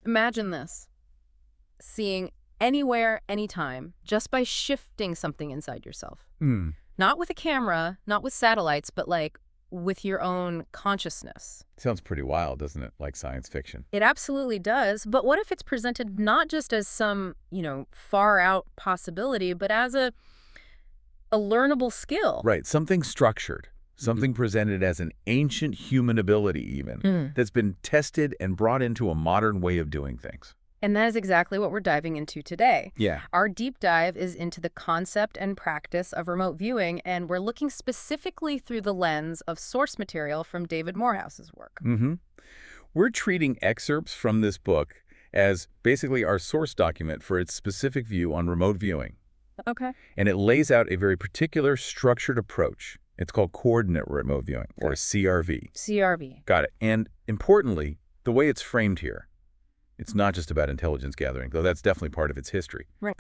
Imagine this. Seeing anywhere, anytime, just by shifting something inside yourself. Hmm. Not with a camera, not with satellites, but like with your own consciousness. Sounds pretty wild, doesn't it? Like science fiction. It absolutely does. But what if it's presented not just as some, far out possibility, but as a learnable skill? Right, something structured. Something presented as an ancient human ability even, that's been tested and brought into a modern way of doing things. And that is exactly what we're diving into today. Yeah. Our deep dive is into the concept and practice of remote viewing, and we're looking specifically through the lens of source material from David Morehouse's work. We're treating excerpts from this book as basically our source document for its specific view on remote viewing. Okay. And it lays out a very particular structured approach. It's called coordinate remote viewing, or CRV. CRV. Got it. And importantly, the way it's framed here, it's not just about intelligence gathering, though that's definitely part of its history. Right.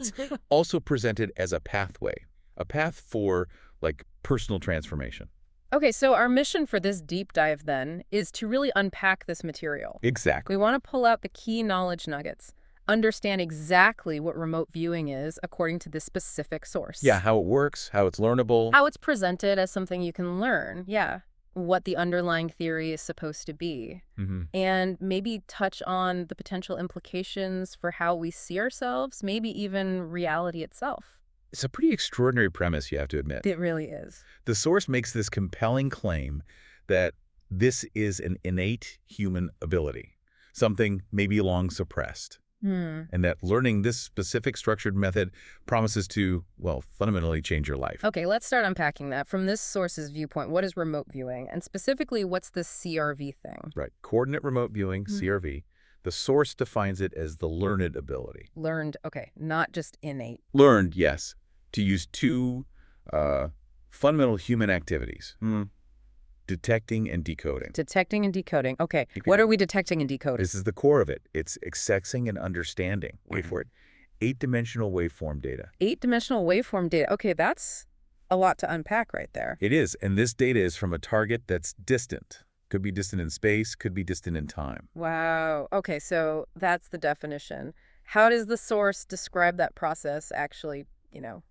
Also presented as a pathway, a path for, like, personal transformation. Okay, so our mission for this deep dive, then, is to really unpack this material. Exactly. We want to pull out the key knowledge nuggets, understand exactly what remote viewing is according to this specific source. Yeah, how it works, how it's learnable. How it's presented as something you can learn, yeah. What the underlying theory is supposed to be. And maybe touch on the potential implications for how we see ourselves, maybe even reality itself. It's a pretty extraordinary premise, you have to admit. It really is. The source makes this compelling claim that this is an innate human ability, something maybe long suppressed. And that learning this specific structured method promises to, well, fundamentally change your life. Okay, let's start unpacking that. From this source's viewpoint, what is remote viewing? And specifically, what's the CRV thing? Right. Coordinate remote viewing, CRV. The source defines it as the learned ability. Learned, okay, not just innate. Learned, yes, to use two fundamental human activities. Detecting and decoding. Detecting and decoding. Okay, what are we detecting and decoding? This is the core of it. It's accessing and understanding. Wait for it. 8-dimensional waveform data. 8-dimensional waveform data. Okay, that's a lot to unpack right there. It is, and this data is from a target that's distant. Could be distant in space, could be distant in time. Wow. Okay, so that's the definition. How does the source describe that process actually,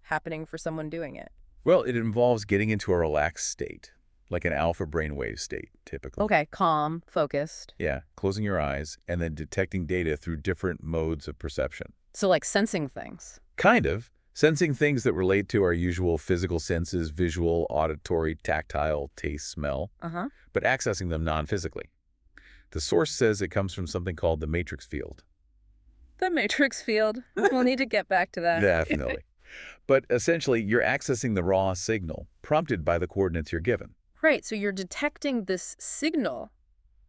happening for someone doing it? Well, it involves getting into a relaxed state, like an alpha brainwave state, typically. Okay, calm, focused. Yeah, closing your eyes and then detecting data through different modes of perception. So like sensing things. Kind of. Sensing things that relate to our usual physical senses, visual, auditory, tactile, taste, smell, but accessing them non-physically. The source says it comes from something called the matrix field. The matrix field. We'll need to get back to that. Definitely. But essentially, you're accessing the raw signal prompted by the coordinates you're given. Right, so you're detecting this signal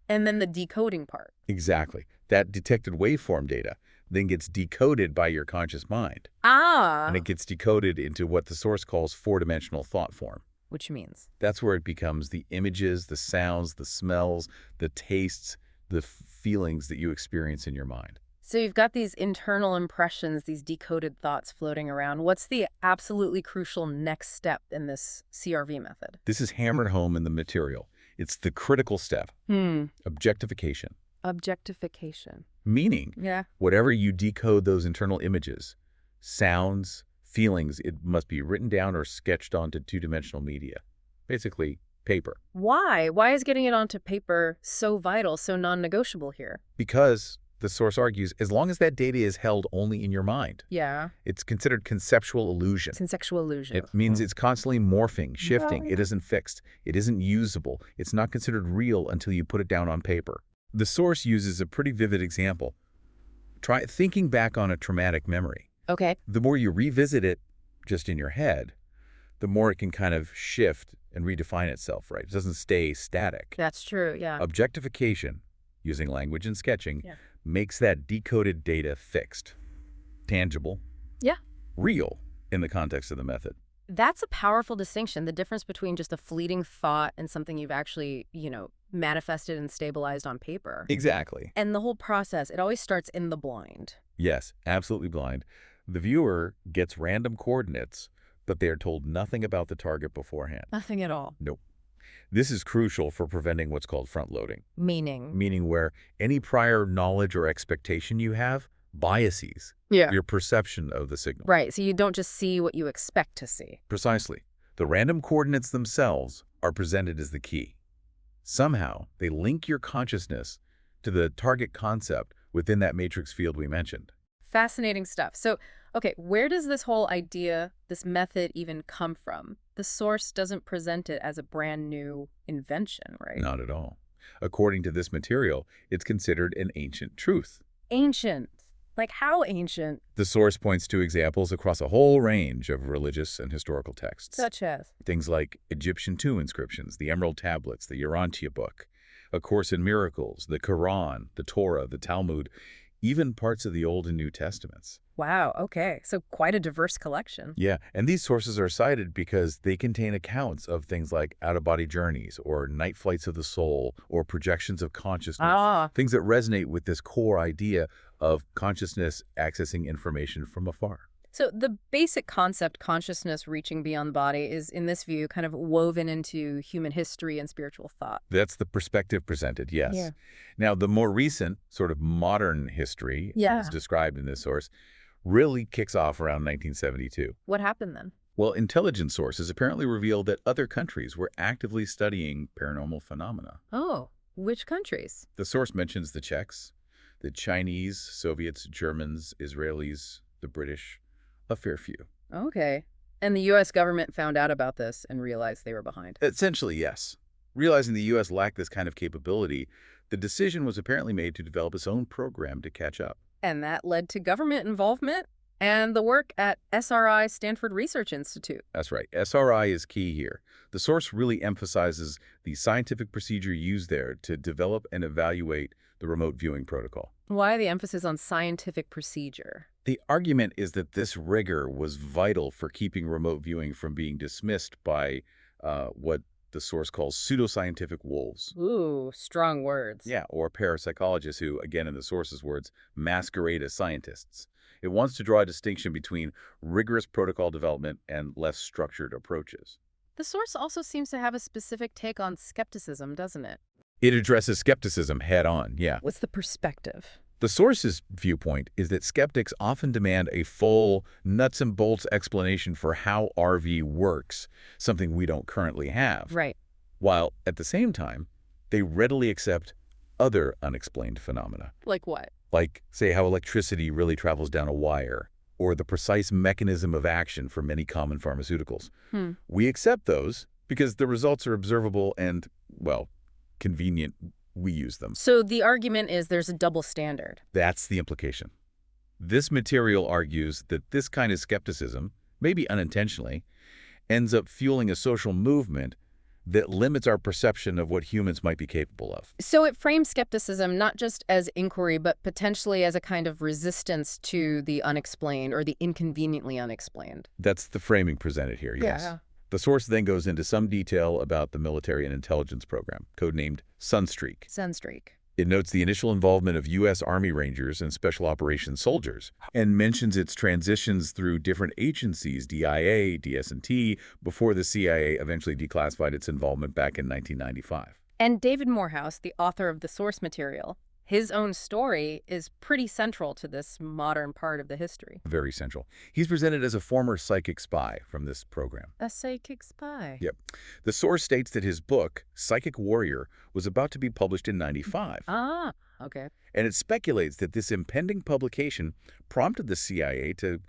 and then the decoding part. Exactly. That detected waveform data then gets decoded by your conscious mind. Ah. And it gets decoded into what the source calls 4-dimensional thought form. Which means? That's where it becomes the images, the sounds, the smells, the tastes, the feelings that you experience in your mind. So you've got these internal impressions, these decoded thoughts floating around. What's the absolutely crucial next step in this CRV method? This is hammered home in the material. It's the critical step. Objectification. Objectification. Meaning, whatever you decode those internal images, sounds, feelings, it must be written down or sketched onto 2-dimensional media. Basically, paper. Why? Why is getting it onto paper so vital, so non-negotiable here? Because, the source argues, as long as that data is held only in your mind. Yeah. It's considered conceptual illusion. Conceptual illusion. It means it's constantly morphing, shifting. It isn't fixed. It isn't usable. It's not considered real until you put it down on paper. The source uses a pretty vivid example. Try thinking back on a traumatic memory. Okay. The more you revisit it just in your head, the more it can kind of shift and redefine itself, right? It doesn't stay static. That's true, yeah. Objectification, using language and sketching, makes that decoded data fixed, tangible, real in the context of the method. That's a powerful distinction, the difference between just a fleeting thought and something you've actually, manifested and stabilized on paper. Exactly. And the whole process, it always starts in the blind. Yes, absolutely blind. The viewer gets random coordinates, but they are told nothing about the target beforehand. Nothing at all. Nope. This is crucial for preventing what's called front-loading, Meaning? meaning where any prior knowledge or expectation you have biases Yeah. your perception of the signal. Right, so you don't just see what you expect to see. Precisely. The random coordinates themselves are presented as the key. Somehow, they link your consciousness to the target concept within that matrix field we mentioned. Fascinating stuff. So, okay, where does this whole idea, this method even come from? The source doesn't present it as a brand new invention, right? Not at all. According to this material, it's considered an ancient truth. Ancient. Like how ancient? The source points to examples across a whole range of religious and historical texts. Such as? Things like Egyptian tomb inscriptions, the Emerald Tablets, the Urantia Book, A Course in Miracles, the Quran, the Torah, the Talmud, even parts of the Old and New Testaments. Wow, okay. So quite a diverse collection. Yeah, and these sources are cited because they contain accounts of things like out-of-body journeys or night flights of the soul or projections of consciousness, things that resonate with this core idea of consciousness accessing information from afar. So the basic concept, consciousness reaching beyond the body, is, in this view, kind of woven into human history and spiritual thought. That's the perspective presented, yes. Yeah. Now, the more recent, sort of modern history, as described in this source, really kicks off around 1972. What happened then? Well, intelligence sources apparently revealed that other countries were actively studying paranormal phenomena. Oh, which countries? The source mentions the Czechs, the Chinese, Soviets, Germans, Israelis, the British, a fair few. Okay. And the U.S. government found out about this and realized they were behind. Essentially, yes. Realizing the U.S. lacked this kind of capability, the decision was apparently made to develop its own program to catch up. And that led to government involvement and the work at SRI, Stanford Research Institute. That's right. SRI is key here. The source really emphasizes the scientific procedure used there to develop and evaluate the remote viewing protocol. Why the emphasis on scientific procedure? The argument is that this rigor was vital for keeping remote viewing from being dismissed by what the source calls pseudoscientific wolves. Ooh, strong words. Yeah, or parapsychologists who, again in the source's words, masquerade as scientists. It wants to draw a distinction between rigorous protocol development and less structured approaches. The source also seems to have a specific take on skepticism, doesn't it? It addresses skepticism head-on, yeah. What's the perspective? The source's viewpoint is that skeptics often demand a full, nuts-and-bolts explanation for how RV works, something we don't currently have. Right. While, at the same time, they readily accept other unexplained phenomena. Like what? Like, say, how electricity really travels down a wire, or the precise mechanism of action for many common pharmaceuticals. We accept those because the results are observable and, well, convenient. We use them. So the argument is there's a double standard. That's the implication. This material argues that this kind of skepticism, maybe unintentionally, ends up fueling a social movement that limits our perception of what humans might be capable of. So it frames skepticism not just as inquiry, but potentially as a kind of resistance to the unexplained or the inconveniently unexplained. That's the framing presented here, yes. Yeah. The source then goes into some detail about the military and intelligence program, codenamed Sunstreak. Sunstreak. It notes the initial involvement of U.S. Army Rangers and Special Operations soldiers, and mentions its transitions through different agencies, DIA, DS&T, before the CIA eventually declassified its involvement back in 1995. And David Morehouse, the author of the source material, his own story is pretty central to this modern part of the history. Very central. He's presented as a former psychic spy from this program. A psychic spy. Yep. The source states that his book, Psychic Warrior, was about to be published in '95. Ah, okay. And it speculates that this impending publication prompted the CIA to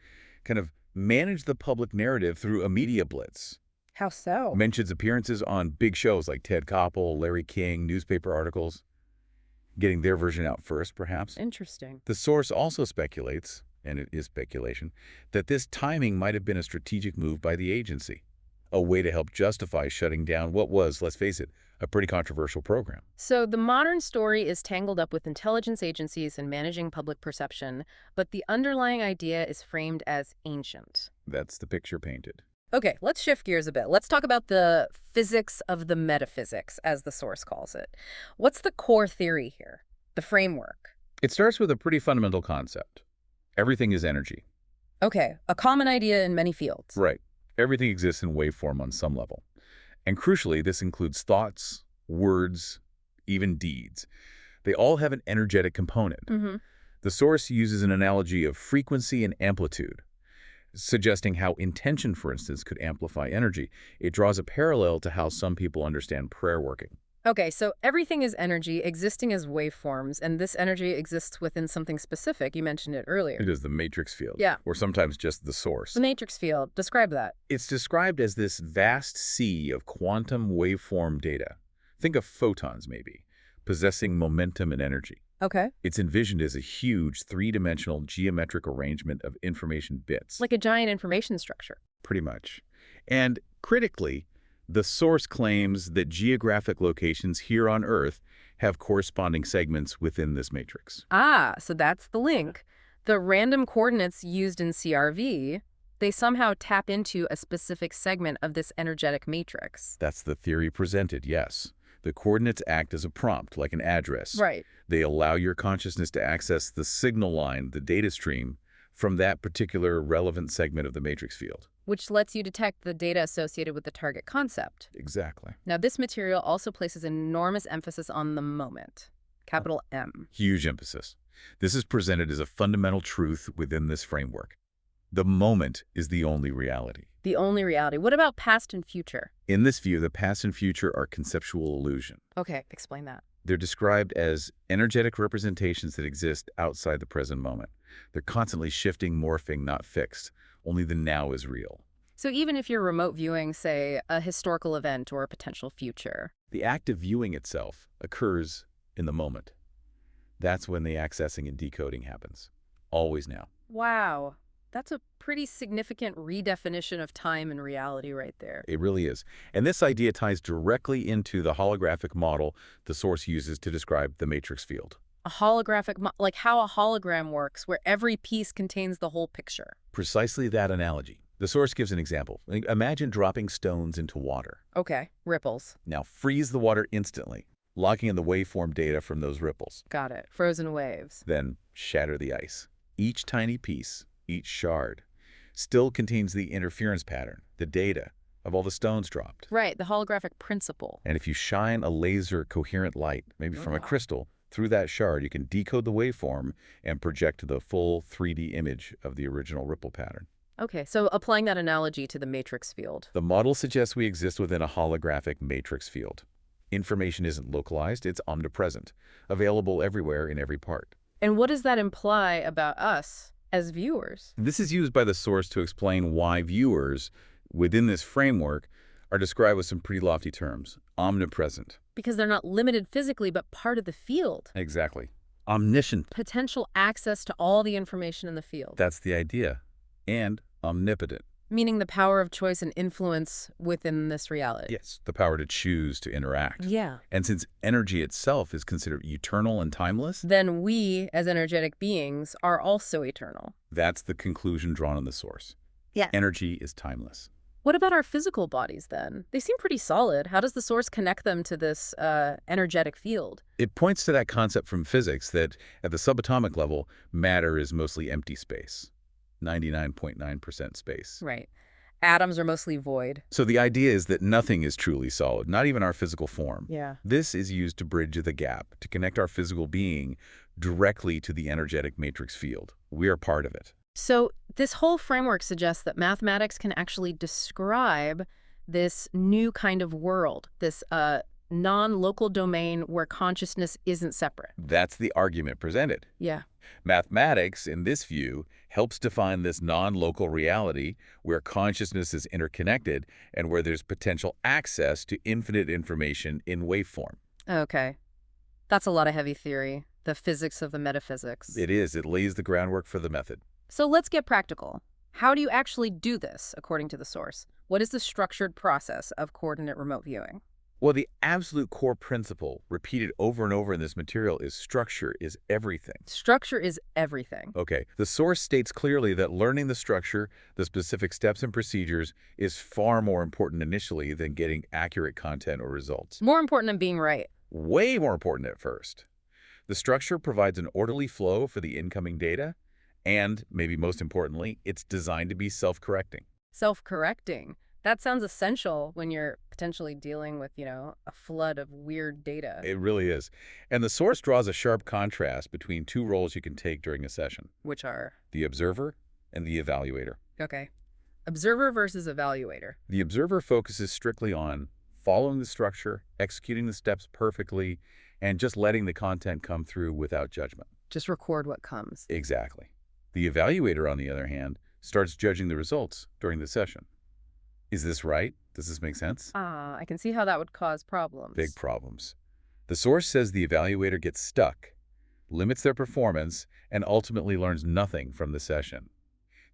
kind of manage the public narrative through a media blitz. How so? Mentions appearances on big shows like Ted Koppel, Larry King, newspaper articles, getting their version out first, perhaps. Interesting. The source also speculates, and it is speculation, that this timing might have been a strategic move by the agency, a way to help justify shutting down what was, let's face it, a pretty controversial program. So the modern story is tangled up with intelligence agencies and managing public perception, but the underlying idea is framed as ancient. That's the picture painted. Okay, let's shift gears a bit. Let's talk about the physics of the metaphysics, as the source calls it. What's the core theory here? The framework? It starts with a pretty fundamental concept. Everything is energy. Okay, a common idea in many fields. Right. Everything exists in waveform on some level. And crucially, this includes thoughts, words, even deeds. They all have an energetic component. The source uses an analogy of frequency and amplitude, suggesting how intention, for instance, could amplify energy. It draws a parallel to how some people understand prayer working. Okay, so everything is energy existing as waveforms, and this energy exists within something specific. You mentioned it earlier. It is the matrix field. Yeah. Or sometimes just the source. The matrix field. Describe that. It's described as this vast sea of quantum waveform data. Think of photons, maybe, possessing momentum and energy. Okay. It's envisioned as a huge three-dimensional geometric arrangement of information bits. Like a giant information structure. Pretty much. And critically, the source claims that geographic locations here on Earth have corresponding segments within this matrix. Ah, so that's the link. The random coordinates used in CRV, they somehow tap into a specific segment of this energetic matrix. That's the theory presented, yes. The coordinates act as a prompt, like an address. Right. They allow your consciousness to access the signal line, the data stream, from that particular relevant segment of the matrix field. Which lets you detect the data associated with the target concept. Exactly. Now, this material also places enormous emphasis on the moment, capital M. Huge emphasis. This is presented as a fundamental truth within this framework. The moment is the only reality. The only reality. What about past and future? In this view, the past and future are conceptual illusion. Okay, explain that. They're described as energetic representations that exist outside the present moment. They're constantly shifting, morphing, not fixed. Only the now is real. So even if you're remote viewing, say, a historical event or a potential future, the act of viewing itself occurs in the moment. That's when the accessing and decoding happens. Always now. Wow. That's a pretty significant redefinition of time and reality right there. It really is. And this idea ties directly into the holographic model the source uses to describe the matrix field. A holographic, like how a hologram works, where every piece contains the whole picture. Precisely that analogy. The source gives an example. Imagine dropping stones into water. Okay, ripples. Now freeze the water instantly, locking in the waveform data from those ripples. Got it. Frozen waves. Then shatter the ice. Each tiny piece, each shard, still contains the interference pattern, the data of all the stones dropped. Right, the holographic principle. And if you shine a laser coherent light, maybe from a crystal, through that shard, you can decode the waveform and project the full 3D image of the original ripple pattern. Okay, so applying that analogy to the matrix field. The model suggests we exist within a holographic matrix field. Information isn't localized, it's omnipresent, available everywhere in every part. And what does that imply about us as viewers? This is used by the source to explain why viewers within this framework are described with some pretty lofty terms. Omnipresent. Because they're not limited physically, but part of the field. Exactly. Omniscient. Potential access to all the information in the field. That's the idea. And omnipotent. Meaning the power of choice and influence within this reality. Yes, the power to choose to interact. Yeah. And since energy itself is considered eternal and timeless, then we, as energetic beings, are also eternal. That's the conclusion drawn in the source. Yeah. Energy is timeless. What about our physical bodies, then? They seem pretty solid. How does the source connect them to this energetic field? It points to that concept from physics that at the subatomic level, matter is mostly empty space. 99.9% space. Right. Atoms are mostly void. So the idea is that nothing is truly solid, not even our physical form. Yeah. This is used to bridge the gap, to connect our physical being directly to the energetic matrix field. We are part of it. So this whole framework suggests that mathematics can actually describe this new kind of world, this non-local domain where consciousness isn't separate. That's the argument presented. Yeah. Mathematics, in this view, helps define this non-local reality where consciousness is interconnected and where there's potential access to infinite information in waveform. Okay. That's a lot of heavy theory, the physics of the metaphysics. It is. It lays the groundwork for the method. So let's get practical. How do you actually do this, according to the source? What is the structured process of coordinate remote viewing? Well, the absolute core principle, repeated over and over in this material, is structure is everything. Structure is everything. Okay. The source states clearly that learning the structure, the specific steps and procedures, is far more important initially than getting accurate content or results. More important than being right. Way more important at first. The structure provides an orderly flow for the incoming data, and, maybe most importantly, it's designed to be self-correcting. Self-correcting. That sounds essential when you're potentially dealing with, a flood of weird data. It really is. And the source draws a sharp contrast between two roles you can take during a session: Which are, the observer and the evaluator. okay, observer versus evaluator. The observer focuses strictly on following the structure, executing the steps perfectly, and just letting the content come through without judgment. Just record what comes. Exactly. The evaluator, on the other hand, starts judging the results during the session. Is this right? Does this make sense? I can see how that would cause problems. Big problems. The source says the evaluator gets stuck, limits their performance, and ultimately learns nothing from the session.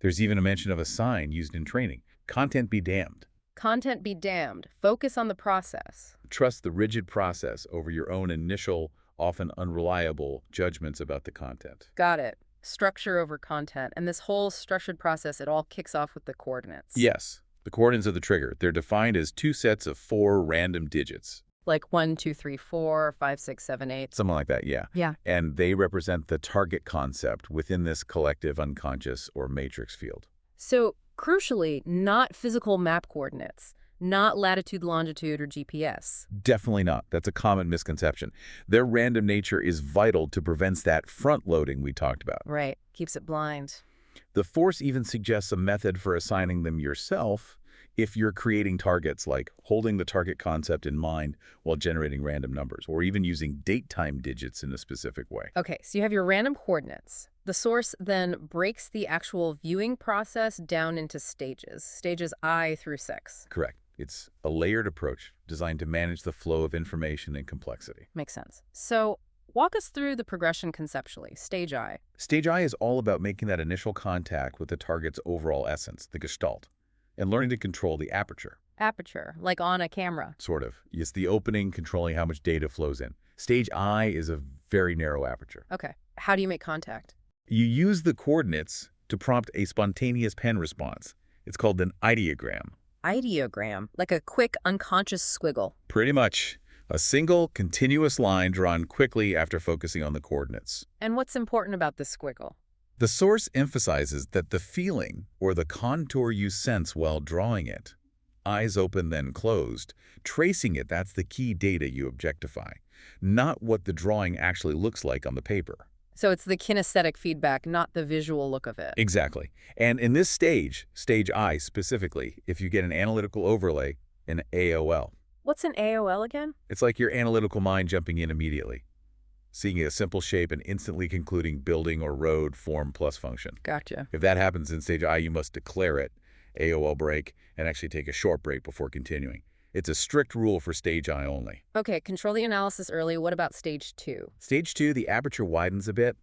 There's even a mention of a sign used in training: content be damned. Content be damned. Focus on the process. Trust the rigid process over your own initial, often unreliable judgments about the content. Got it. Structure over content. And this whole structured process, it all kicks off with the coordinates. Yes, the coordinates of the trigger. They're defined as two sets of 4 random digits. Like 1, 2, 3, 4, 5, 6, 7, 8. Something like that, yeah. Yeah. And they represent the target concept within this collective unconscious or matrix field. So, crucially, not physical map coordinates, not latitude, longitude, or GPS. Definitely not. That's a common misconception. Their random nature is vital to prevent that front-loading we talked about. Right. Keeps it blind. The Force even suggests a method for assigning them yourself if you're creating targets, like holding the target concept in mind while generating random numbers, or even using date-time digits in a specific way. Okay, so you have your random coordinates. The source then breaks the actual viewing process down into stages I through 6. Correct. It's a layered approach designed to manage the flow of information and complexity. Makes sense. So walk us through the progression conceptually. Stage I. Stage I is all about making that initial contact with the target's overall essence, the gestalt, and learning to control the aperture. Aperture, like on a camera. Sort of. It's the opening, controlling how much data flows in. Stage I is a very narrow aperture. Okay. How do you make contact? You use the coordinates to prompt a spontaneous pen response. It's called an ideogram. Ideogram, like a quick, unconscious squiggle. Pretty much. A single, continuous line drawn quickly after focusing on the coordinates. And what's important about this squiggle? The source emphasizes that the feeling or the contour you sense while drawing it, eyes open then closed, tracing it, that's the key data you objectify, not what the drawing actually looks like on the paper. So it's the kinesthetic feedback, not the visual look of it. Exactly. And in this stage, stage I specifically, if you get an analytical overlay, an AOL. What's an AOL again? It's like your analytical mind jumping in immediately, seeing a simple shape and instantly concluding building or road, form plus function. Gotcha. If that happens in stage I, you must declare it, AOL break, and actually take a short break before continuing. It's a strict rule for stage I only. Okay, control the analysis early. What about stage 2? Stage 2, the aperture widens a bit.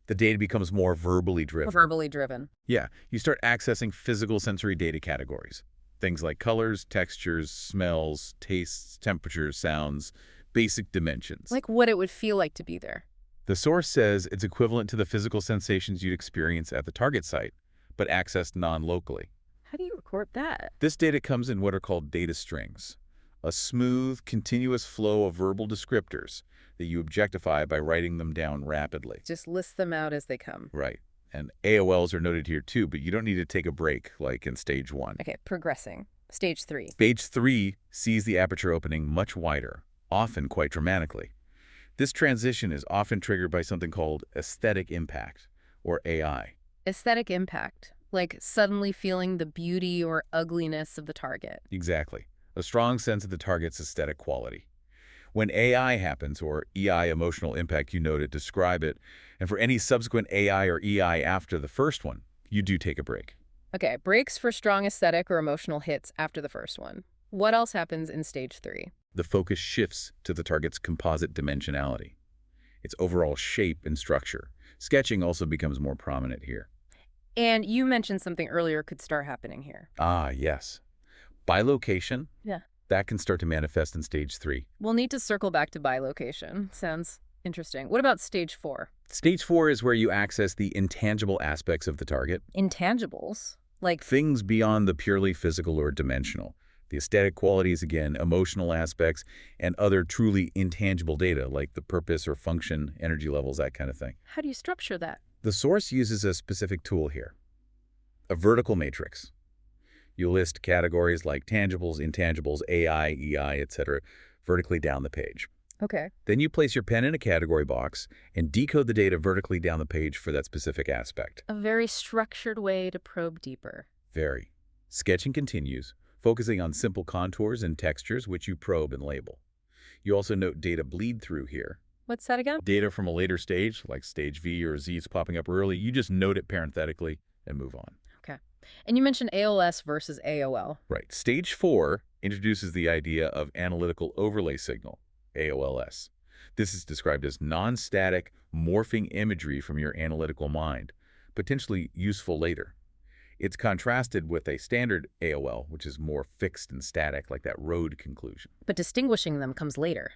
The data becomes more verbally driven. Verbally driven. Yeah, you start accessing physical sensory data categories. Things like colors, textures, smells, tastes, temperatures, sounds, basic dimensions. Like what it would feel like to be there. The source says it's equivalent to the physical sensations you'd experience at the target site, but accessed non-locally. How do you record that? This data comes in what are called data strings, a smooth, continuous flow of verbal descriptors that you objectify by writing them down rapidly. Just list them out as they come. Right. And AOLs are noted here too, but you don't need to take a break like in stage 1. Okay, progressing. Stage 3. Stage 3 sees the aperture opening much wider, often quite dramatically. This transition is often triggered by something called aesthetic impact, or AI. Aesthetic impact, like suddenly feeling the beauty or ugliness of the target. Exactly. A strong sense of the target's aesthetic quality. When AI happens, or EI, emotional impact, you know to describe it, and for any subsequent AI or EI after the first one, you do take a break. Okay, breaks for strong aesthetic or emotional hits after the first one. What else happens in stage 3? The focus shifts to the target's composite dimensionality, its overall shape and structure. Sketching also becomes more prominent here. And you mentioned something earlier could start happening here. Ah, yes. Bilocation? Yeah. That can start to manifest in stage 3. We'll need to circle back to bilocation. Sounds interesting. What about stage 4? Stage 4 is where you access the intangible aspects of the target. Intangibles? Like Things beyond the purely physical or dimensional. The aesthetic qualities, again, emotional aspects, and other truly intangible data like the purpose or function, energy levels, that kind of thing. how do you structure that? The source uses a specific tool here, a vertical matrix. You list categories like tangibles, intangibles, AI, EI, etc., vertically down the page. Okay. Then you place your pen in a category box and decode the data vertically down the page for that specific aspect. A very structured way to probe deeper. Very. Sketching continues, focusing on simple contours and textures which you probe and label. You also note data bleed through here. What's that again? Data from a later stage, like stage V or Z is popping up early, you just note it parenthetically and move on. Okay. And you mentioned ALS versus AOL. Right. Stage 4 introduces the idea of analytical overlay signal, AOLS. This is described as non-static, morphing imagery from your analytical mind, potentially useful later. It's contrasted with a standard AOL, which is more fixed and static, like that road conclusion. But distinguishing them comes later.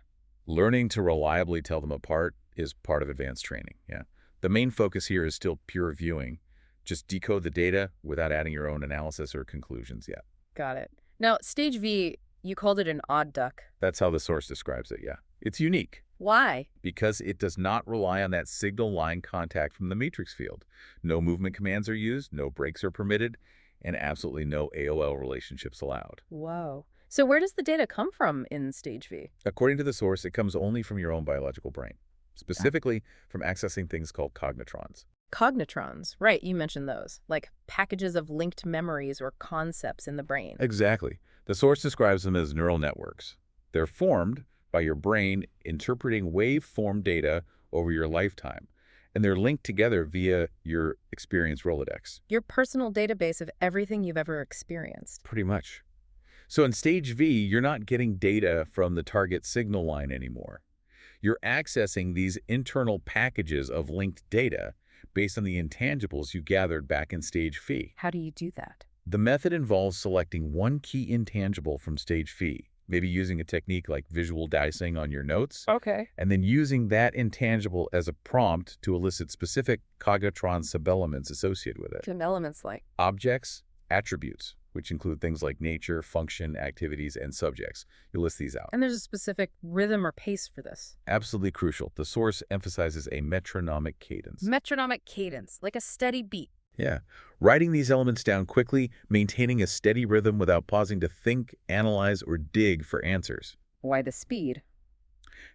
Learning to reliably tell them apart is part of advanced training, yeah. The main focus here is still pure viewing. Just decode the data without adding your own analysis or conclusions yet. Got it. Now, stage V, you called it an odd duck. That's how the source describes it, yeah. It's unique Why? because it does not rely on that signal line contact from the matrix field. No movement commands are used, no breaks are permitted, and absolutely no AOL relationships allowed. Whoa. So where does the data come from in stage V? According to the source, it comes only from your own biological brain, specifically from accessing things called cognitrons. Cognitrons. Right, you mentioned those. Like packages of linked memories or concepts in the brain. Exactly. The source describes them as neural networks. They're formed by your brain interpreting waveform data over your lifetime, and they're linked together via your experience Rolodex. Your personal database of everything you've ever experienced. Pretty much. So in stage V, you're not getting data from the target signal line anymore. You're accessing these internal packages of linked data based on the intangibles you gathered back in stage V. How do you do that? The method involves selecting one key intangible from stage V, maybe using a technique like visual dicing on your notes, Okay. and then using that intangible as a prompt to elicit specific cognitron subelements associated with it. Some elements like. Objects, attributes, which include things like nature, function, activities, and subjects. You list these out. And there's a specific rhythm or pace for this. Absolutely crucial. The source emphasizes a metronomic cadence. Metronomic cadence, like a steady beat. Yeah. Writing these elements down quickly, maintaining a steady rhythm without pausing to think, analyze, or dig for answers. Why the speed?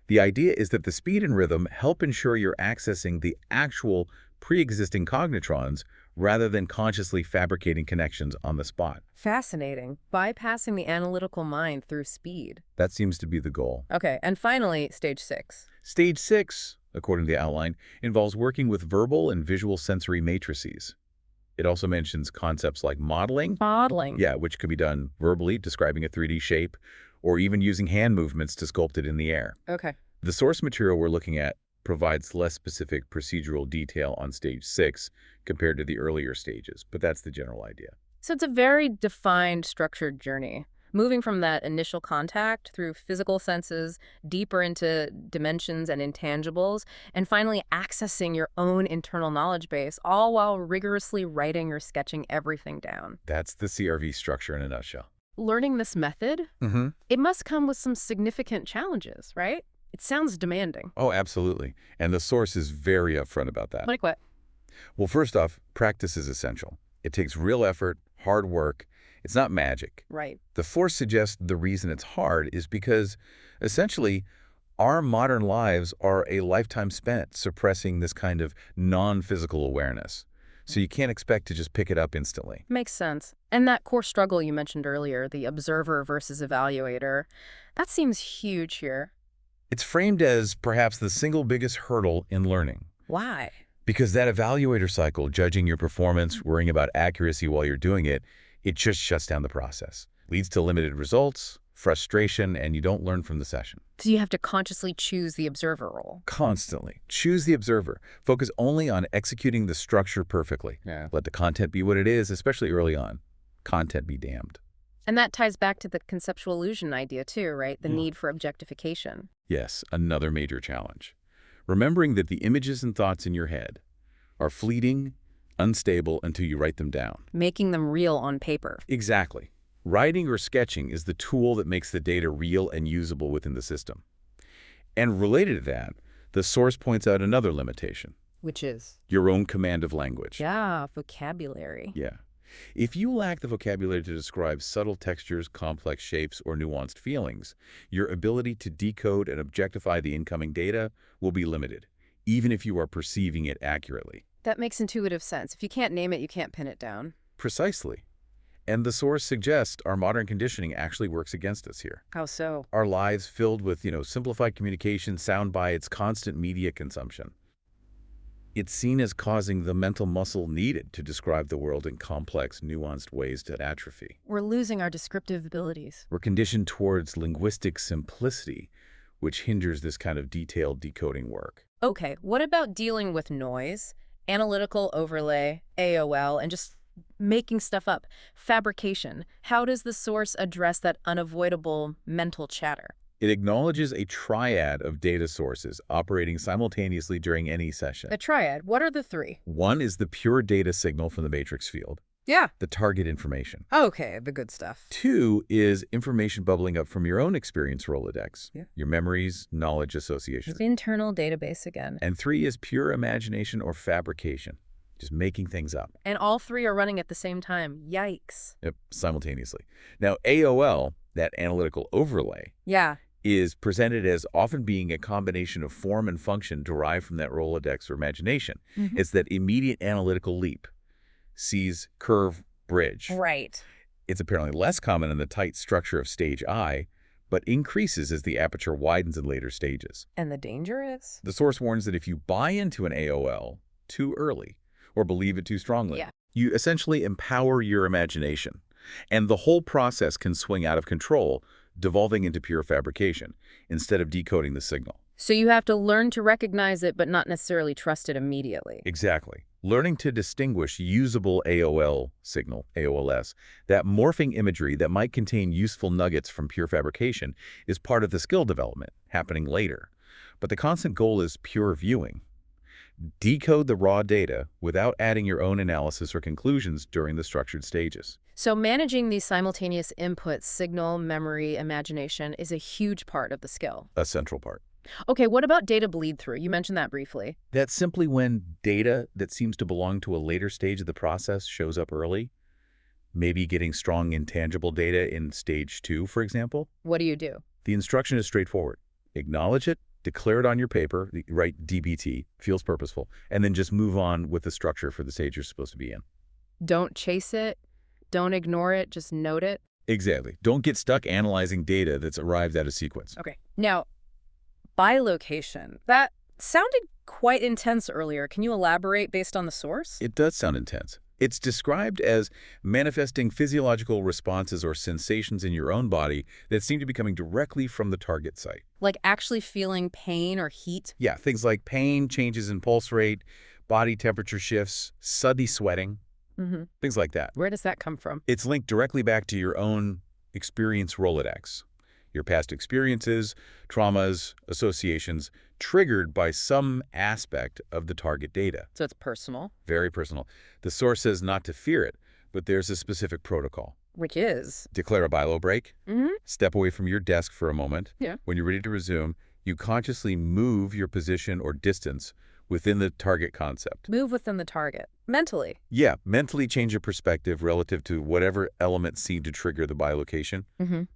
The idea is that the speed and rhythm help ensure you're accessing the actual pre-existing cognitrons rather than consciously fabricating connections on the spot. Fascinating. Bypassing the analytical mind through speed. That seems to be the goal. Okay, and finally, stage 6. Stage 6, according to the outline, involves working with verbal and visual sensory matrices. It also mentions concepts like modeling. Modeling. Yeah, which could be done verbally, describing a 3D shape, or even using hand movements to sculpt it in the air. Okay. The source material we're looking at provides less specific procedural detail on stage 6 compared to the earlier stages, but that's the general idea. So it's a very defined, structured journey, moving from that initial contact through physical senses, deeper into dimensions and intangibles, and finally accessing your own internal knowledge base, all while rigorously writing or sketching everything down. That's the CRV structure in a nutshell. Learning this method, it must come with some significant challenges, right? It sounds demanding. Oh, absolutely. And the source is very upfront about that. Like what? Well, first off, practice is essential. It takes real effort, hard work. It's not magic. Right. The source suggests the reason it's hard is because, essentially, our modern lives are a lifetime spent suppressing this kind of non-physical awareness. So you can't expect to just pick it up instantly. Makes sense. And that core struggle you mentioned earlier, the observer versus evaluator, that seems huge here. It's framed as perhaps the single biggest hurdle in learning. Why? Because that evaluator cycle, judging your performance, worrying about accuracy while you're doing it, it just shuts down the process. Leads to limited results, frustration, and you don't learn from the session. So you have to consciously choose the observer role. Constantly. Choose the observer. Focus only on executing the structure perfectly. Yeah. Let the content be what it is, especially early on. Content be damned. And that ties back to the conceptual illusion idea too, right? The need for objectification. Yes, another major challenge. Remembering that the images and thoughts in your head are fleeting, unstable until you write them down. Making them real on paper. Exactly. Writing or sketching is the tool that makes the data real and usable within the system. And related to that, the source points out another limitation. Which is? Your own command of language. Yeah, vocabulary. Yeah. If you lack the vocabulary to describe subtle textures, complex shapes, or nuanced feelings, your ability to decode and objectify the incoming data will be limited, even if you are perceiving it accurately. That makes intuitive sense. If you can't name it, you can't pin it down. Precisely. And the source suggests our modern conditioning actually works against us here. How so? Our lives filled with, simplified communication, sound bites, constant media consumption. It's seen as causing the mental muscle needed to describe the world in complex, nuanced ways to atrophy. We're losing our descriptive abilities. We're conditioned towards linguistic simplicity, which hinders this kind of detailed decoding work. Okay, what about dealing with noise, analytical overlay, AOL, and just making stuff up? Fabrication. How does the source address that unavoidable mental chatter? It acknowledges a triad of data sources operating simultaneously during any session. A triad. What are the three? One is the pure data signal from the matrix field, Yeah. the target information. Okay, the good stuff. Two is information bubbling up from your own experience Rolodex, Yeah. your memories, knowledge associations. Internal database again. And three is pure imagination or fabrication, just making things up. And all three are running at the same time. Yikes. Yep, simultaneously. Now, AOL, that analytical overlay, Yeah. is presented as often being a combination of form and function derived from that Rolodex or imagination. It's that immediate analytical leap, sees, curve, bridge. Right. It's apparently less common in the tight structure of stage I, but increases as the aperture widens in later stages. And the danger is? The source warns that if you buy into an AOL too early or believe it too strongly, Yeah. you essentially empower your imagination. And the whole process can swing out of control, devolving into pure fabrication, instead of decoding the signal. So you have to learn to recognize it, but not necessarily trust it immediately. Exactly. Learning to distinguish usable AOL signal, AOLS, that morphing imagery that might contain useful nuggets from pure fabrication, is part of the skill development, happening later. But the constant goal is pure viewing. Decode the raw data without adding your own analysis or conclusions during the structured stages. So managing these simultaneous inputs, signal, memory, imagination, is a huge part of the skill. A central part. Okay, what about data bleed through? You mentioned that briefly. That's simply when data that seems to belong to a later stage of the process shows up early. Maybe getting strong intangible data in stage 2, for example. What do you do? The instruction is straightforward. Acknowledge it, declare it on your paper, write DBT, feels purposeful, and then just move on with the structure for the stage you're supposed to be in. Don't chase it. Don't ignore it. Just note it. Exactly. Don't get stuck analyzing data that's arrived at a sequence. Okay. Now, bilocation. That sounded quite intense earlier. Can you elaborate based on the source? It does sound intense. It's described as manifesting physiological responses or sensations in your own body that seem to be coming directly from the target site. Like actually feeling pain or heat? Yeah, things like pain, changes in pulse rate, body temperature shifts, sudden sweating, things like that. Where does that come from? It's linked directly back to your own experience Rolodex, your past experiences, traumas, associations, triggered by some aspect of the target data. So it's personal. Very personal. The source says not to fear it, but there's a specific protocol. Which is? Declare a bilo break. Step away from your desk for a moment. Yeah. When you're ready to resume, you consciously move your position or distance within the target concept. Move within the target. Mentally. Yeah, mentally change your perspective relative to whatever element seemed to trigger the bilocation.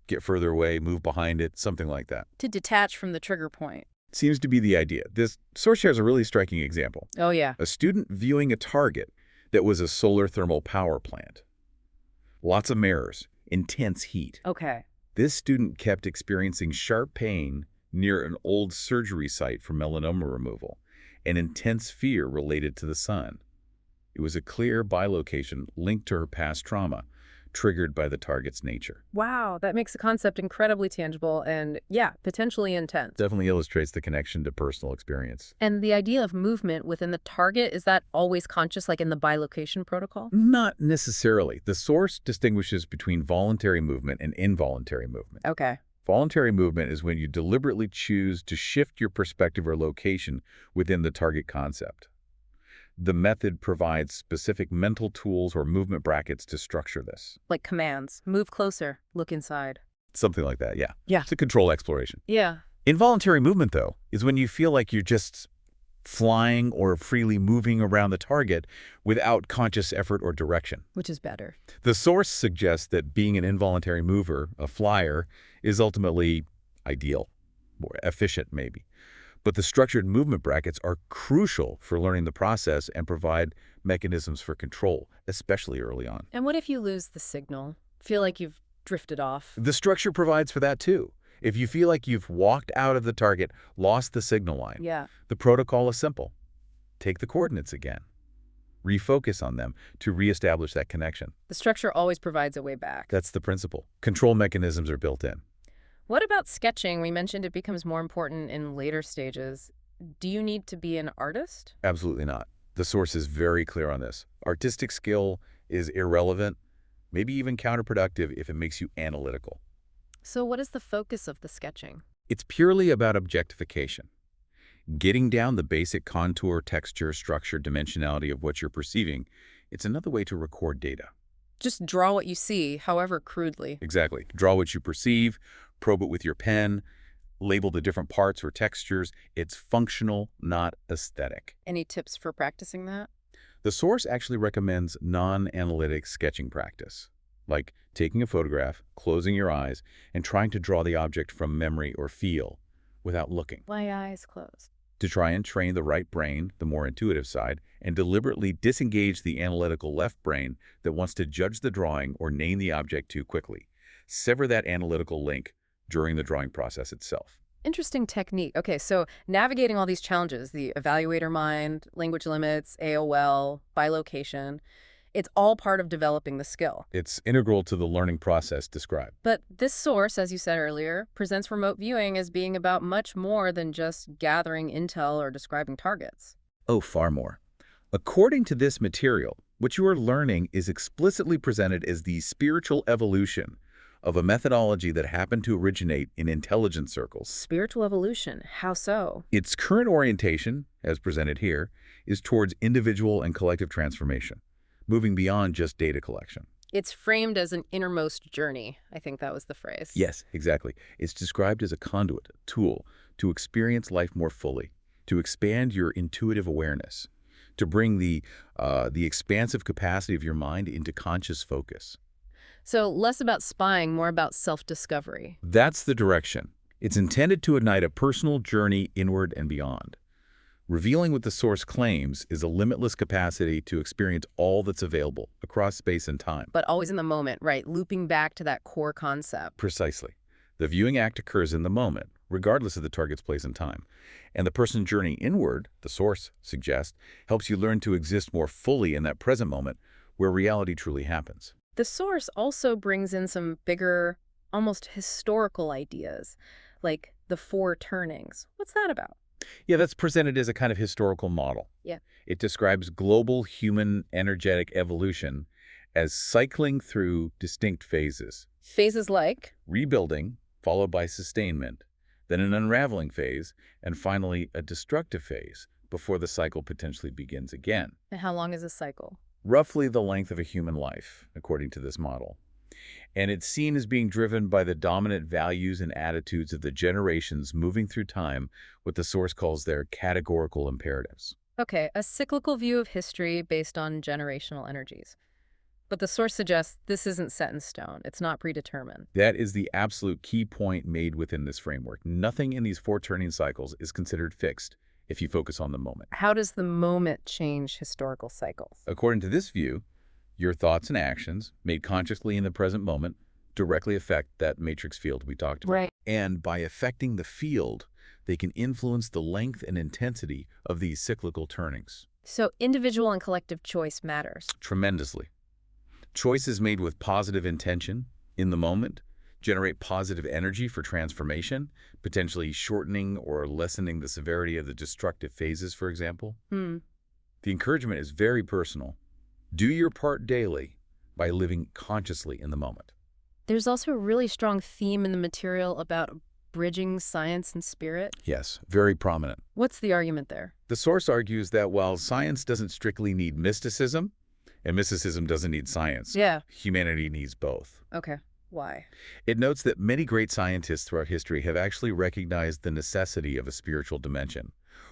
Get further away, move behind it, something like that. To detach from the trigger point. Seems to be the idea. This source shares a really striking example. Oh, yeah. A student viewing a target that was a solar thermal power plant. Lots of mirrors, intense heat. Okay. This student kept experiencing sharp pain near an old surgery site for melanoma removal, and intense fear related to the sun. It was a clear bilocation linked to her past trauma, triggered by the target's nature. Wow, that makes the concept incredibly tangible and, yeah, potentially intense. Definitely illustrates the connection to personal experience. And the idea of movement within the target, is that always conscious, like in the bilocation protocol? Not necessarily. The source distinguishes between voluntary movement and involuntary movement. Okay. Voluntary movement is when you deliberately choose to shift your perspective or location within the target concept. The method provides specific mental tools or movement brackets to structure this. Like commands. Move closer. Look inside. Something like that, yeah. Yeah. It's a control exploration. Yeah. Involuntary movement, though, is when you feel like you're just flying or freely moving around the target without conscious effort or direction. Which is better. The source suggests that being an involuntary mover, a flyer, is ultimately ideal, or efficient maybe. But the structured movement brackets are crucial for learning the process and provide mechanisms for control, especially early on. And what if you lose the signal? Feel like you've drifted off? The structure provides for that too. If you feel like you've walked out of the target, lost the signal line, Yeah. the protocol is simple. Take the coordinates again. Refocus on them to reestablish that connection. The structure always provides a way back. That's the principle. Control mechanisms are built in. What about sketching? We mentioned it becomes more important in later stages. Do you need to be an artist? Absolutely not. The source is very clear on this. Artistic skill is irrelevant, maybe even counterproductive if it makes you analytical. So what is the focus of the sketching? It's purely about objectification. Getting down the basic contour, texture, structure, dimensionality of what you're perceiving, it's another way to record data. Just draw what you see, however crudely. Exactly. Draw what you perceive, probe it with your pen, label the different parts or textures. It's functional, not aesthetic. Any tips for practicing that? The source actually recommends non-analytic sketching practice, like taking a photograph, closing your eyes, and trying to draw the object from memory or feel without looking. My eyes closed. To try and train the right brain, the more intuitive side, and deliberately disengage the analytical left brain that wants to judge the drawing or name the object too quickly. Sever that analytical link during the drawing process itself. Interesting technique. Okay, so navigating all these challenges, the evaluator mind, language limits, AOL, bilocation, it's all part of developing the skill. It's integral to the learning process described. But this source, as you said earlier, presents remote viewing as being about much more than just gathering intel or describing targets. Oh, far more. According to this material, what you are learning is explicitly presented as the spiritual evolution of a methodology that happened to originate in intelligence circles. Spiritual evolution, how so? Its current orientation, as presented here, is towards individual and collective transformation, moving beyond just data collection. It's framed as an innermost journey. I think that was the phrase. Yes, exactly. It's described as a conduit, a tool, to experience life more fully, to expand your intuitive awareness, to bring the expansive capacity of your mind into conscious focus. So less about spying, more about self-discovery. That's the direction. It's intended to ignite a personal journey inward and beyond. Revealing what the source claims is a limitless capacity to experience all that's available across space and time. But always in the moment, right? Looping back to that core concept. Precisely. The viewing act occurs in the moment, regardless of the target's place and time. And the person's journey inward, the source suggests, helps you learn to exist more fully in that present moment where reality truly happens. The source also brings in some bigger, almost historical ideas, like the four turnings. What's that about? Yeah, that's presented as a kind of historical model. Yeah. It describes global human energetic evolution as cycling through distinct phases. Phases like? Rebuilding, followed by sustainment, then an unraveling phase, and finally a destructive phase before the cycle potentially begins again. And how long is a cycle? Roughly the length of a human life, according to this model. And it's seen as being driven by the dominant values and attitudes of the generations moving through time, what the source calls their categorical imperatives. Okay, a cyclical view of history based on generational energies. But the source suggests this isn't set in stone. It's not predetermined. That is the absolute key point made within this framework. Nothing in these four turning cycles is considered fixed if you focus on the moment. How does the moment change historical cycles? According to this view, your thoughts and actions, made consciously in the present moment, directly affect that matrix field we talked about. Right. And by affecting the field, they can influence the length and intensity of these cyclical turnings. So individual and collective choice matters. Tremendously. Choices made with positive intention in the moment generate positive energy for transformation, potentially shortening or lessening the severity of the destructive phases, for example. The encouragement is very personal. Do your part daily by living consciously in the moment. There's also a really strong theme in the material about bridging science and spirit. Yes, very prominent. What's the argument there? The source argues that while science doesn't strictly need mysticism, and mysticism doesn't need science, humanity needs both. Okay. Why? It notes that many great scientists throughout history have actually recognized the necessity of a spiritual dimension,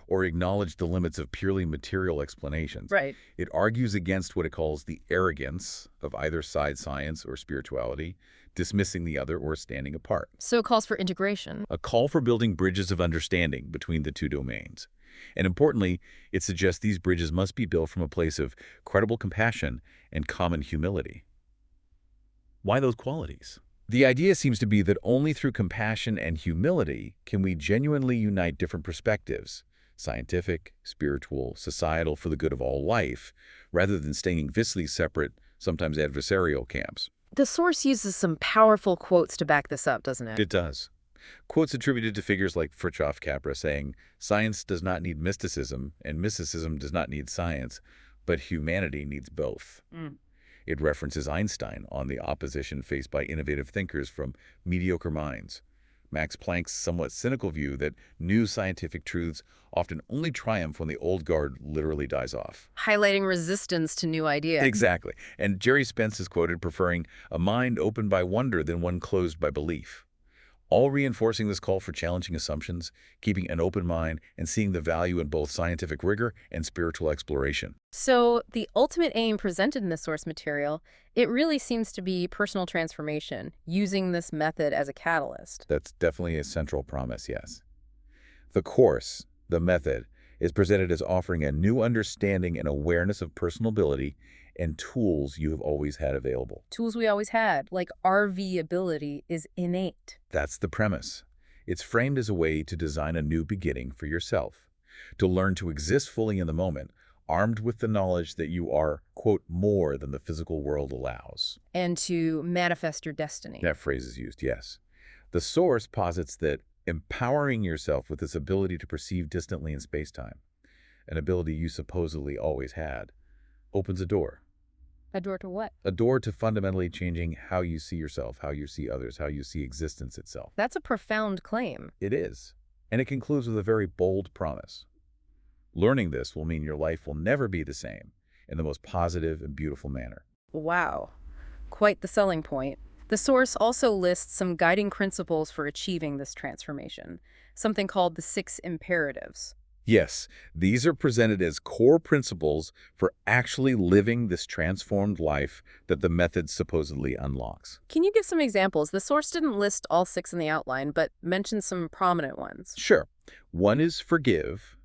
or acknowledge the limits of purely material explanations. Right. It argues against what it calls the arrogance of either side science or spirituality, dismissing the other or standing apart. So it calls for integration. A call for building bridges of understanding between the two domains. And importantly, it suggests these bridges must be built from a place of credible compassion and common humility. Why those qualities? The idea seems to be that only through compassion and humility can we genuinely unite different perspectives, scientific, spiritual, societal, for the good of all life, rather than staying viscerally separate, sometimes adversarial camps. The source uses some powerful quotes to back this up, doesn't it? It does. Quotes attributed to figures like Fritjof Capra saying, "Science does not need mysticism, and mysticism does not need science, but humanity needs both." It references Einstein on the opposition faced by innovative thinkers from mediocre minds. Max Planck's somewhat cynical view that new scientific truths often only triumph when the old guard literally dies off. Highlighting resistance to new ideas. Exactly. And Jerry Spence is quoted preferring a mind opened by wonder than one closed by belief. All reinforcing this call for challenging assumptions, keeping an open mind, and seeing the value in both scientific rigor and spiritual exploration. So the ultimate aim presented in the source material, it really seems to be personal transformation, using this method as a catalyst. That's definitely a central promise, yes. The course, the method, is presented as offering a new understanding and awareness of personal ability and tools you have always had available. Tools we always had, like RV ability, is innate. That's the premise. It's framed as a way to design a new beginning for yourself, to learn to exist fully in the moment, armed with the knowledge that you are, quote, more than the physical world allows. And to manifest your destiny. That phrase is used, yes. The source posits that empowering yourself with this ability to perceive distantly in space-time, an ability you supposedly always had, opens a door. A door to what? A door to fundamentally changing how you see yourself, how you see others, how you see existence itself. That's a profound claim. It is. And it concludes with a very bold promise. Learning this will mean your life will never be the same in the most positive and beautiful manner. Wow. Quite the selling point. The source also lists some guiding principles for achieving this transformation, something called the 6 imperatives. Yes, these are presented as core principles for actually living this transformed life that the method supposedly unlocks. Can you give some examples? The source didn't list all 6 in the outline, but mentioned some prominent ones. Sure. One is forgive,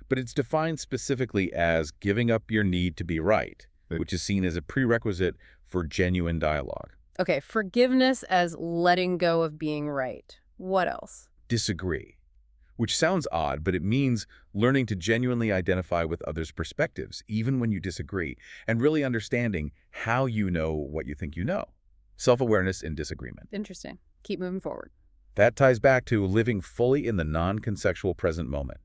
but it's defined specifically as giving up your need to be right, which is seen as a prerequisite for genuine dialogue. Okay, forgiveness as letting go of being right. What else? Disagree, which sounds odd, but it means learning to genuinely identify with others' perspectives, even when you disagree, and really understanding how you know what you think you know. Self-awareness in disagreement. Interesting. Keep moving forward. That ties back to living fully in the non-conceptual present moment,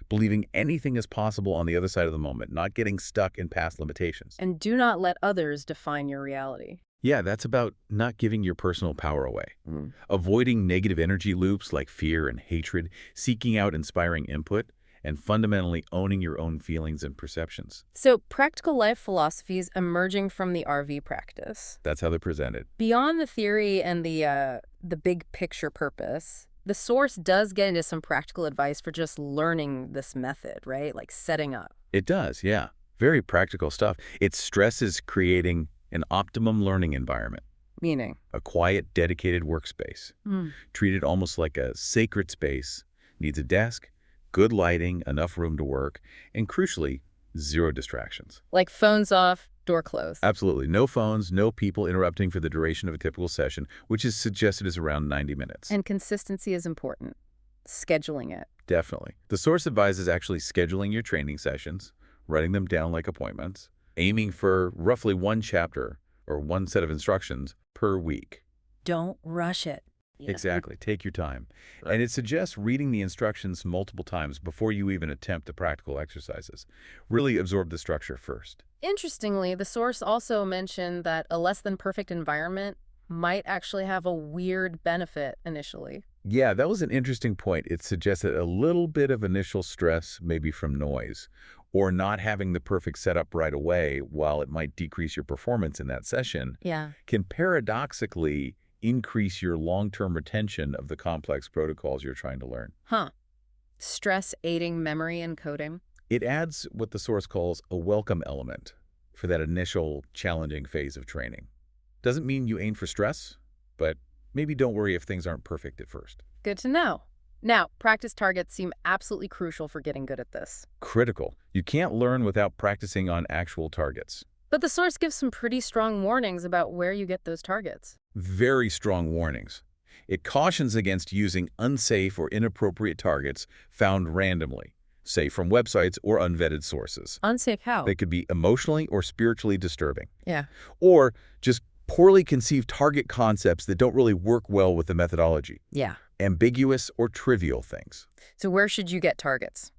believing anything is possible on the other side of the moment, not getting stuck in past limitations. And do not let others define your reality. Yeah, that's about not giving your personal power away. Avoiding negative energy loops like fear and hatred, seeking out inspiring input, and fundamentally owning your own feelings and perceptions. So practical life philosophies emerging from the RV practice. That's how they're presented. Beyond the theory and the big picture purpose, the source does get into some practical advice for just learning this method, right? Like setting up. It does, yeah. Very practical stuff. It stresses creating an optimum learning environment. Meaning? A quiet, dedicated workspace. Treated almost like a sacred space. Needs a desk, good lighting, enough room to work, and crucially, 0 distractions. Like phones off, door closed. Absolutely. No phones, no people interrupting for the duration of a typical session, which is suggested as around 90 minutes. And consistency is important. Scheduling it. Definitely. The source advises actually scheduling your training sessions, writing them down like appointments, aiming for roughly 1 chapter or 1 set of instructions per week. Don't rush it. Yeah. Exactly. Take your time. And it suggests reading the instructions multiple times before you even attempt the practical exercises. Really absorb the structure first. Interestingly, the source also mentioned that a less than perfect environment might actually have a weird benefit initially. Yeah, that was an interesting point. It suggested a little bit of initial stress, maybe from noise, or not having the perfect setup right away, while it might decrease your performance in that session, can paradoxically increase your long-term retention of the complex protocols you're trying to learn. Huh. Stress aiding memory and coding. It adds what the source calls a welcome element for that initial challenging phase of training. Doesn't mean you aim for stress, but maybe don't worry if things aren't perfect at first. Good to know. Now, practice targets seem absolutely crucial for getting good at this. Critical. You can't learn without practicing on actual targets. But the source gives some pretty strong warnings about where you get those targets. Very strong warnings. It cautions against using unsafe or inappropriate targets found randomly, say from websites or unvetted sources. Unsafe how? They could be emotionally or spiritually disturbing. Yeah. Or just poorly conceived target concepts that don't really work well with the methodology. Yeah. Ambiguous or trivial things. So where should you get targets?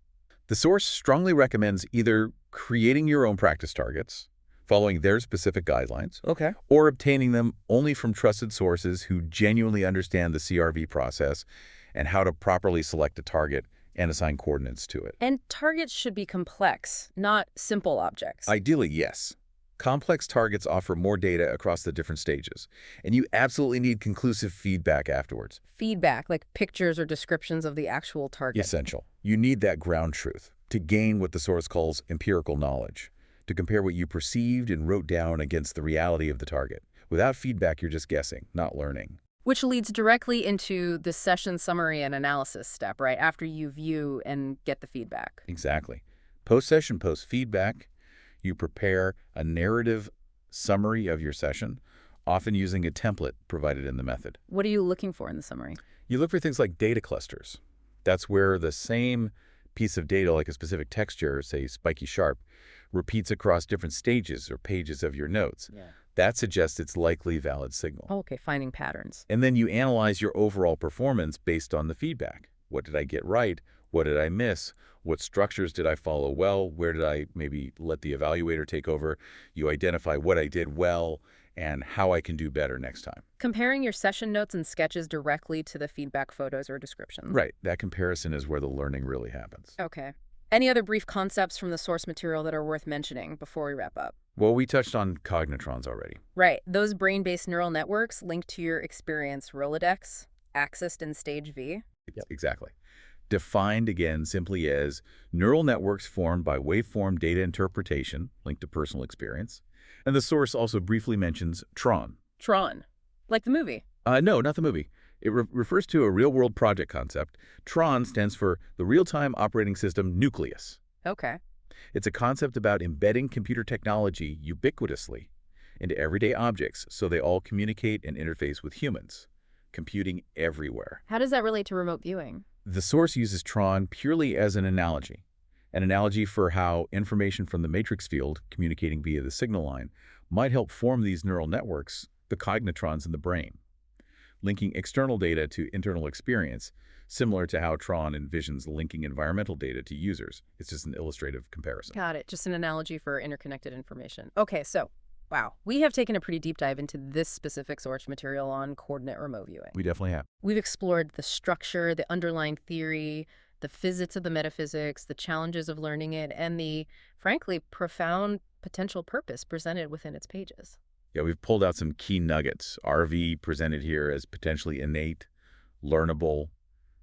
The source strongly recommends either creating your own practice targets, following their specific guidelines, Okay. or obtaining them only from trusted sources who genuinely understand the CRV process and how to properly select a target and assign coordinates to it. And targets should be complex, not simple objects. Ideally, yes. Complex targets offer more data across the different stages, and you absolutely need conclusive feedback afterwards. Feedback, like pictures or descriptions of the actual target. Essential. You need that ground truth to gain what the source calls empirical knowledge, to compare what you perceived and wrote down against the reality of the target. Without feedback, you're just guessing, not learning. Which leads directly into the session summary and analysis step, right? After you view and get the feedback. Exactly. Post-session, post-feedback, you prepare a narrative summary of your session, often using a template provided in the method. What are you looking for in the summary? You look for things like data clusters. That's where the same piece of data, like a specific texture, say spiky sharp, repeats across different stages or pages of your notes. Yeah. That suggests it's likely valid signal. Oh, okay, finding patterns. And then you analyze your overall performance based on the feedback. What did I get right? What did I miss? What structures did I follow well? Where did I maybe let the evaluator take over? You identify what I did well and how I can do better next time. Comparing your session notes and sketches directly to the feedback photos or descriptions. Right. That comparison is where the learning really happens. Okay. Any other brief concepts from the source material that are worth mentioning before we wrap up? Well, we touched on cognitrons already. Right. Those brain-based neural networks linked to your experience Rolodex, accessed in stage V. Yep. Exactly. Defined again simply as neural networks formed by waveform data interpretation linked to personal experience. And the source also briefly mentions Tron. Tron. Like the movie. No, not the movie. It refers to a real-world project concept. Tron stands for the Real-Time Operating System Nucleus. Okay. It's a concept about embedding computer technology ubiquitously into everyday objects so they all communicate and interface with humans, computing everywhere. How does that relate to remote viewing? The source uses Tron purely as an analogy for how information from the matrix field communicating via the signal line might help form these neural networks, the cognitrons in the brain, linking external data to internal experience, similar to how Tron envisions linking environmental data to users. It's just an illustrative comparison. Got it. Just an analogy for interconnected information. Okay, so, wow. We have taken a pretty deep dive into this specific source material on coordinate remote viewing. We definitely have. We've explored the structure, the underlying theory, the physics of the metaphysics, the challenges of learning it, and the, frankly, profound potential purpose presented within its pages. Yeah, we've pulled out some key nuggets. RV presented here as potentially innate, learnable,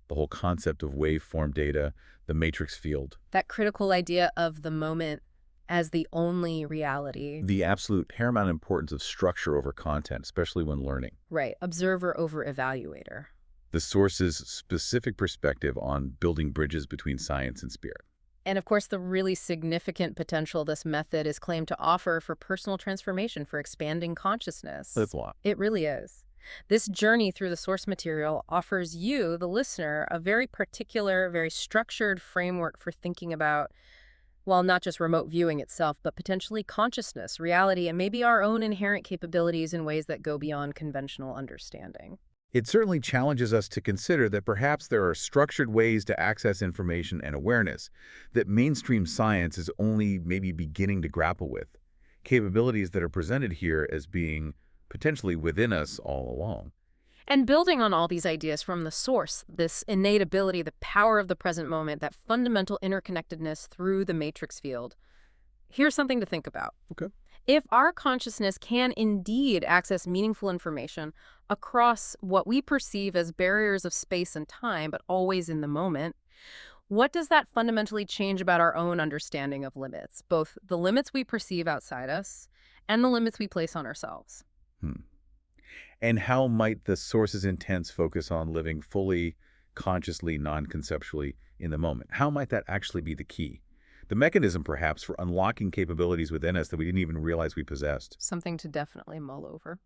the whole concept of waveform data, the matrix field. That critical idea of the moment as the only reality. The absolute paramount importance of structure over content, especially when learning. Right. Observer over evaluator. The source's specific perspective on building bridges between science and spirit. And of course, the really significant potential this method is claimed to offer for personal transformation, for expanding consciousness. That's a lot. It really is. This journey through the source material offers you, the listener, a very particular, very structured framework for thinking about, well, not just remote viewing itself, but potentially consciousness, reality, and maybe our own inherent capabilities in ways that go beyond conventional understanding. It certainly challenges us to consider that perhaps there are structured ways to access information and awareness that mainstream science is only maybe beginning to grapple with, capabilities that are presented here as being potentially within us all along. And building on all these ideas from the source, this innate ability, the power of the present moment, that fundamental interconnectedness through the matrix field, here's something to think about. Okay. If our consciousness can indeed access meaningful information across what we perceive as barriers of space and time, but always in the moment, What does that fundamentally change about our own understanding of limits, both the limits we perceive outside us and the limits we place on ourselves? Hmm. And how might the source's intents focus on living fully, consciously, non-conceptually in the moment? How might that actually be the key? The mechanism, perhaps, for unlocking capabilities within us that we didn't even realize we possessed. Something to definitely mull over.